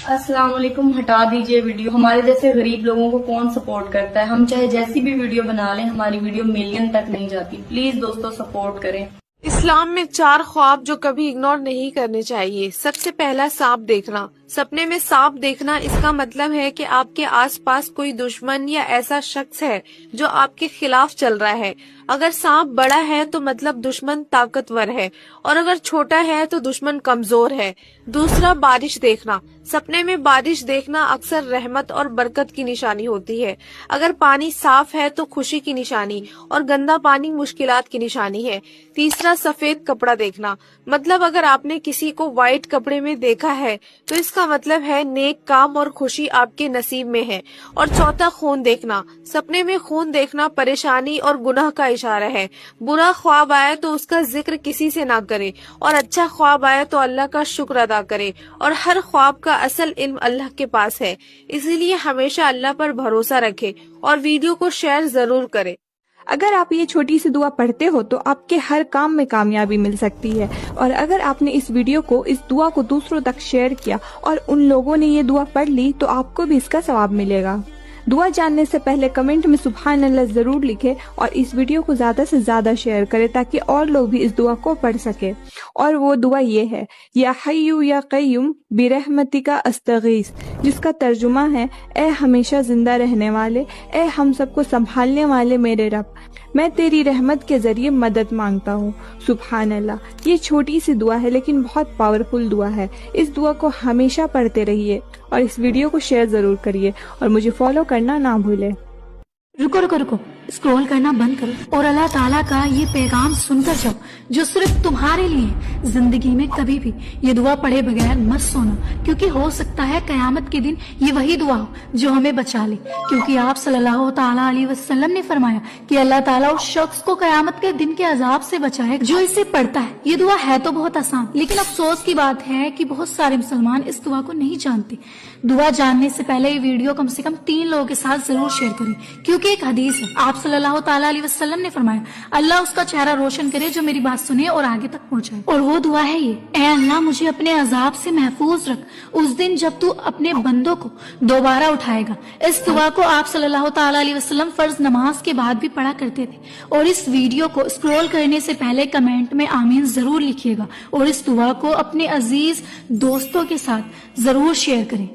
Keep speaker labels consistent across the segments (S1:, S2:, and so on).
S1: अस्सलाम वालेकुम। हटा दीजिए वीडियो। हमारे जैसे गरीब लोगों को कौन सपोर्ट करता है? हम चाहे जैसी भी वीडियो बना लें, हमारी वीडियो मिलियन तक नहीं जाती। प्लीज दोस्तों सपोर्ट करें।
S2: इस्लाम में 4 ख्वाब जो कभी इग्नोर नहीं करने चाहिए। सबसे पहला, सांप देखना। सपने में सांप देखना, इसका मतलब है कि आपके आसपास कोई दुश्मन या ऐसा शख्स है जो आपके खिलाफ चल रहा है। अगर सांप बड़ा है तो मतलब दुश्मन ताकतवर है, और अगर छोटा है तो दुश्मन कमजोर है। दूसरा, बारिश देखना। सपने में बारिश देखना अक्सर रहमत और बरकत की निशानी होती है। अगर पानी साफ है तो खुशी की निशानी, और गंदा पानी मुश्किलात की निशानी है। तीसरा, सफेद कपड़ा देखना। मतलब अगर आपने किसी को व्हाइट कपड़े में देखा है तो इसका मतलब है नेक काम और खुशी आपके नसीब में है। और चौथा, खून देखना। सपने में खून देखना परेशानी और गुनाह का इशारा है। बुरा ख्वाब आए तो उसका जिक्र किसी से ना करे, और अच्छा ख्वाब आए तो अल्लाह का शुक्र अदा करे। और हर ख्वाब का असल इल्म अल्लाह के पास है, इसीलिए हमेशा अल्लाह पर भरोसा रखे और वीडियो को शेयर जरूर करे।
S3: अगर आप ये छोटी सी दुआ पढ़ते हो तो आपके हर काम में कामयाबी मिल सकती है। और अगर आपने इस वीडियो को, इस दुआ को दूसरों तक शेयर किया और उन लोगों ने ये दुआ पढ़ ली तो आपको भी इसका सवाब मिलेगा। दुआ जानने से पहले कमेंट में सुभान अल्लाह जरूर लिखें और इस वीडियो को ज्यादा से ज्यादा शेयर करें ताकि और लोग भी इस दुआ को पढ़ सके। और वो दुआ ये है, या हय्यु या क़य्यूम बिरहमतिका अस्तगीस, जिसका तर्जुमा है, ए हमेशा जिंदा रहने वाले, ए हम सबको संभालने वाले मेरे रब, मैं तेरी रहमत के जरिए मदद मांगता हूँ। सुभान अल्लाह। ये छोटी सी दुआ है लेकिन बहुत पावरफुल दुआ है। इस दुआ को हमेशा पढ़ते रहिए और इस वीडियो को शेयर जरूर करिए और मुझे फॉलो करना ना भूलें।
S4: रुको रुको रुको, स्क्रॉल करना बंद करो और अल्लाह ताला का ये पैगाम सुनकर जाओ जो सिर्फ तुम्हारे लिए है। जिंदगी में कभी भी ये दुआ पढ़े बगैर मत सोना, क्योंकि हो सकता है कयामत के दिन ये वही दुआ हो जो हमें बचा ले। क्योंकि आप सल्लल्लाहु ताला अलैहि वसल्लम ने फरमाया कि अल्लाह ताला उस शख्स को कयामत के दिन के अजाब से बचाएगा जो इसे पढ़ता है। ये दुआ है तो बहुत आसान, लेकिन अफसोस की बात है कि बहुत सारे मुसलमान इस दुआ को नहीं जानते। दुआ जानने से पहले ये वीडियो कम से कम 3 लोगों के साथ जरूर शेयर करें, क्योंकि एक हदीस है, आप सल्लल्लाहु ताला अलैहि वसल्लम ने फरमाया, अल्लाह उसका चेहरा रोशन करे जो मेरी बात सुने और आगे तक पहुंचाए। और वो दुआ है ये, ए अल्लाह मुझे अपने अजाब से महफूज रख उस दिन जब तू अपने बंदों को दोबारा उठाएगा। इस दुआ को आप सल्लल्लाहु ताला अलैहि वसल्लम फर्ज नमाज के बाद भी पढ़ा करते थे। और इस वीडियो को स्क्रॉल करने से पहले कमेंट में आमीन जरूर लिखिएगा और इस दुआ को अपने अजीज दोस्तों के साथ जरूर शेयर करें।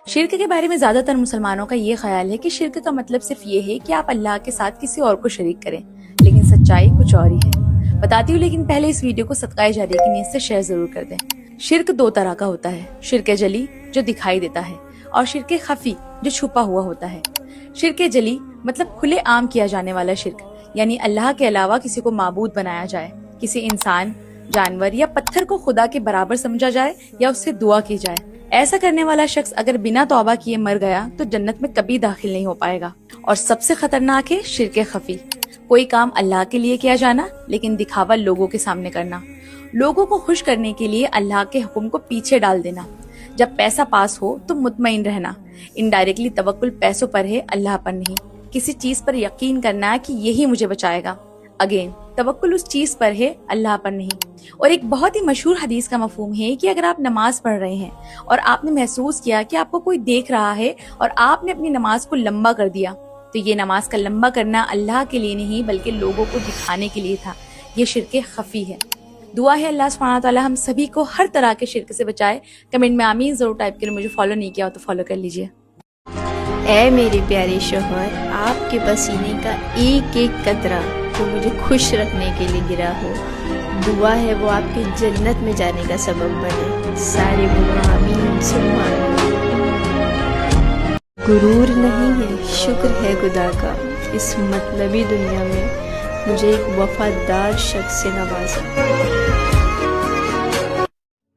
S5: शिर्क के बारे में ज्यादातर मुसलमानों का ये ख्याल है कि शिर्क का मतलब सिर्फ ये है कि आप अल्लाह के साथ किसी और को शरीक करें, लेकिन सच्चाई कुछ और ही है। बताती हूँ, लेकिन पहले इस वीडियो को सदकाए जारिया की नीयत से शेयर जरूर कर दें। शिर्क 2 तरह का होता है, शिर्क जली जो दिखाई देता है और शिर्क खफी जो छुपा हुआ होता है। शिर्क जली मतलब खुले आम किया जाने वाला शिर्क, यानी अल्लाह के अलावा किसी को माबूद बनाया जाए, किसी इंसान, जानवर या पत्थर को खुदा के बराबर समझा जाए या उससे दुआ की जाए। ऐसा करने वाला शख्स अगर बिना तौबा किए मर गया तो जन्नत में कभी दाखिल नहीं हो पाएगा। और सबसे खतरनाक है शिर्क खफी, कोई काम अल्लाह के लिए किया जाना लेकिन दिखावा लोगों के सामने करना, लोगों को खुश करने के लिए अल्लाह के हुक्म को पीछे डाल देना। जब पैसा पास हो तो मुतमईन रहना, इनडायरेक्टली तवक्कुल पैसों पर है, अल्लाह पर नहीं। किसी चीज पर यकीन करना कि यही मुझे बचाएगा, अगेन तवक्कुल उस चीज पर है, अल्लाह पर नहीं। और एक बहुत ही मशहूर हदीस का मफहूम है कि अगर आप नमाज पढ़ रहे हैं और आपने महसूस किया कि आपको कोई देख रहा है और आपने अपनी नमाज को लंबा कर दिया, तो ये नमाज का लंबा करना अल्लाह के लिए नहीं बल्कि लोगों को दिखाने के लिए था। ये शिर्क खफी है। दुआ है अल्लाह सुब्हानहू तआला हम सभी को हर तरह के शिर्क से बचाए। कमेंट में आमीन जरूर टाइप करें। मुझे फॉलो नहीं किया हो तो फॉलो कर लीजिए।
S6: ऐ मेरे प्यारे शोहर, आपके पसीने का एक एक कतरा जो मुझे खुश रखने के लिए गिरा हो, दुआ है वो आपके जन्नत में जाने का सबब बने। सारे बोलो आमीन सुम्मा आमीन। गुरूर नहीं है, शुक्र है खुदा का, इस मतलबी दुनिया में मुझे एक वफादार शख्स से नवाजा।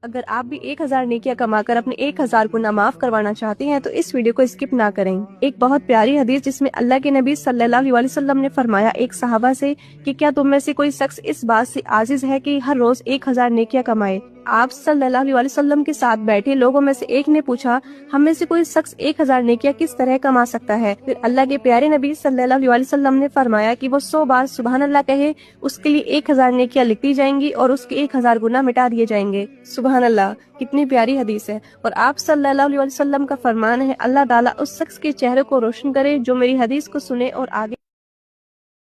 S3: अगर आप भी 1000 नेकियां कमाकर अपने 1000 को नामाफ करवाना चाहते हैं तो इस वीडियो को स्किप ना करें। एक बहुत प्यारी हदीस जिसमें अल्लाह के नबी सल्लल्लाहु अलैहि वसल्लम ने फरमाया एक सहाबा से कि क्या तुम में से कोई शख्स इस बात से आजिज है कि हर रोज 1000 नेकियां कमाए।
S7: آپ صلی اللہ علیہ وسلم کے ساتھ بیٹھے لوگوں میں سے ایک نے پوچھا ہم میں سے کوئی شخص 1000 نیکیاں کس طرح کما سکتا ہے؟ پھر اللہ کے پیارے نبی صلی اللہ علیہ وسلم نے فرمایا کہ وہ 100 بار سبحان اللہ کہے، اس کے لیے 1000 نیکیاں لکھی جائیں گی اور اس کے 1000 گناہ مٹا دیے جائیں گے۔ سبحان اللہ، کتنی پیاری حدیث ہے۔ اور آپ صلی اللہ علیہ وسلم کا فرمان ہے اللہ تعالیٰ اس شخص کے چہرے کو روشن کرے جو میری حدیث کو سنے اور آگے